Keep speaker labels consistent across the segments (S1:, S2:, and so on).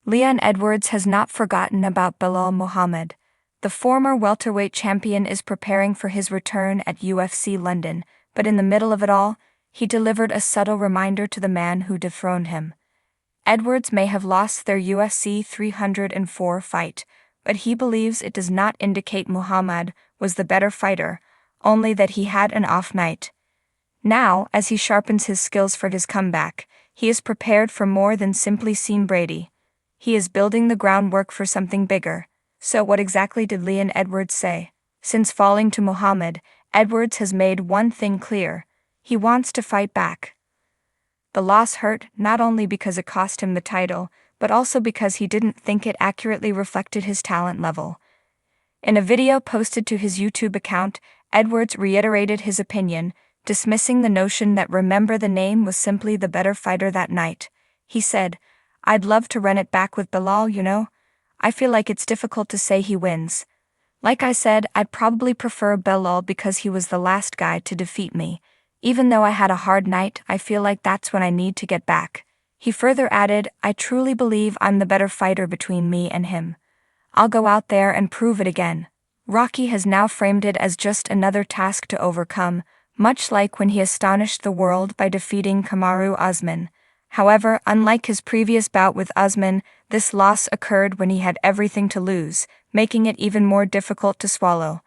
S1: Leon Edwards has not forgotten about Belal Muhammad. The former welterweight champion is preparing for his return at UFC London, but in the middle of it all, he delivered a subtle reminder to the man who dethroned him. Edwards may have lost their UFC 304 fight, but he believes it does not indicate Muhammad was the better fighter, only that he had an off night. Now, as he sharpens his skills for his comeback, he is prepared for more than simply Sean Brady. He is building the groundwork for something bigger. So what exactly did Leon Edwards say? Since falling to Muhammad, Edwards has made one thing clear: he wants to fight back. The loss hurt not only because it cost him the title, but also because he didn't think it accurately reflected his talent level. In a video posted to his YouTube account, Edwards reiterated his opinion, dismissing the notion that Remember the Name was simply the better fighter that night. He said, "I'd love to run it back with Belal, you know? I feel like it's difficult to say he wins. Like I said, I'd probably prefer Belal because he was the last guy to defeat me. Even though I had a hard night, I feel like that's when I need to get back." He further added, "I truly believe I'm the better fighter between me and him. I'll go out there and prove it again." Rocky has now framed it as just another task to overcome, much like when he astonished the world by defeating Kamaru Usman. However, unlike his previous bout with Usman, this loss occurred when he had everything to lose, making it even more difficult to swallow.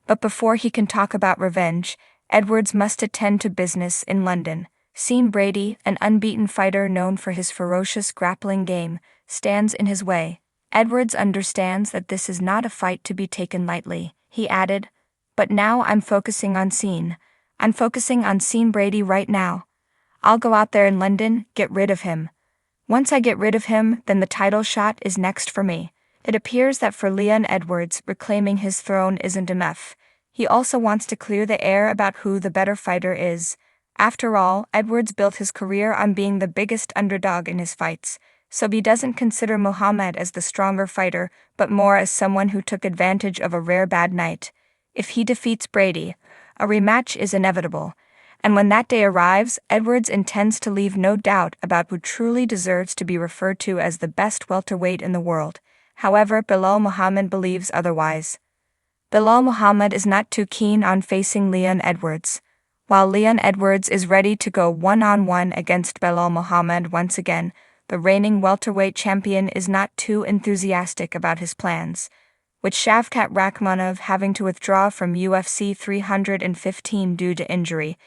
S1: But before he can talk about revenge, Edwards must attend to business in London. Sean Brady, an unbeaten fighter known for his ferocious grappling game, stands in his way. Edwards understands that this is not a fight to be taken lightly. He added, "But now I'm focusing on Sean. I'm focusing on Sean Brady right now. I'll go out there in London, get rid of him. Once I get rid of him, then the title shot is next for me." It appears that for Leon Edwards, reclaiming his throne isn't enough. He also wants to clear the air about who the better fighter is. After all, Edwards built his career on being the biggest underdog in his fights, so he doesn't consider Muhammad as the stronger fighter, but more as someone who took advantage of a rare bad night. If he defeats Brady, a rematch is inevitable. And when that day arrives, Edwards intends to leave no doubt about who truly deserves to be referred to as the best welterweight in the world. However, Belal Muhammad believes otherwise. Belal Muhammad is not too keen on facing Leon Edwards. While Leon Edwards is ready to go one-on-one against Belal Muhammad once again, the reigning welterweight champion is not too enthusiastic about his plans. With Shavkat Rakhmonov having to withdraw from UFC 315 due to injury,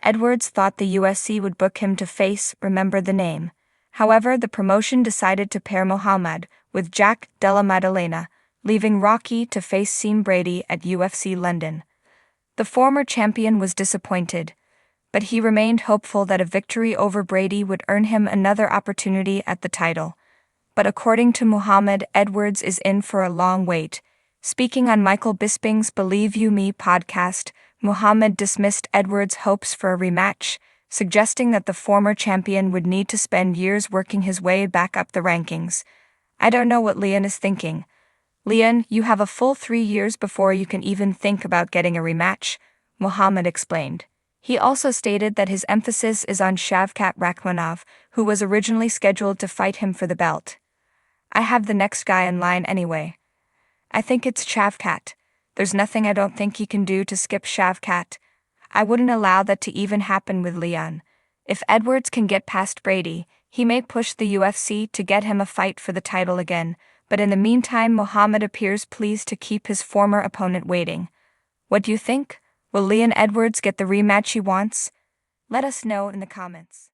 S1: Edwards thought the UFC would book him to face Remember the Name. However, the promotion decided to pair Muhammad with Jack Della Maddalena, leaving Rocky to face Sean Brady at UFC London. The former champion was disappointed, but he remained hopeful that a victory over Brady would earn him another opportunity at the title. But according to Muhammad, Edwards is in for a long wait. Speaking on Michael Bisping's Believe You Me podcast, Muhammad dismissed Edwards' hopes for a rematch, suggesting that the former champion would need to spend years working his way back up the rankings. "I don't know what Leon is thinking. Leon, you have a full 3 years before you can even think about getting a rematch," Muhammad explained. He also stated that his emphasis is on Shavkat Rakhmonov, who was originally scheduled to fight him for the belt. "I have the next guy in line anyway. I think it's Shavkat. There's nothing I don't think he can do to skip Shavkat. I wouldn't allow that to even happen with Leon. If Edwards can get past Brady, he may push the UFC to get him a fight for the title again, but in the meantime Muhammad appears pleased to keep his former opponent waiting. What do you think? Will Leon Edwards get the rematch he wants? Let us know in the comments.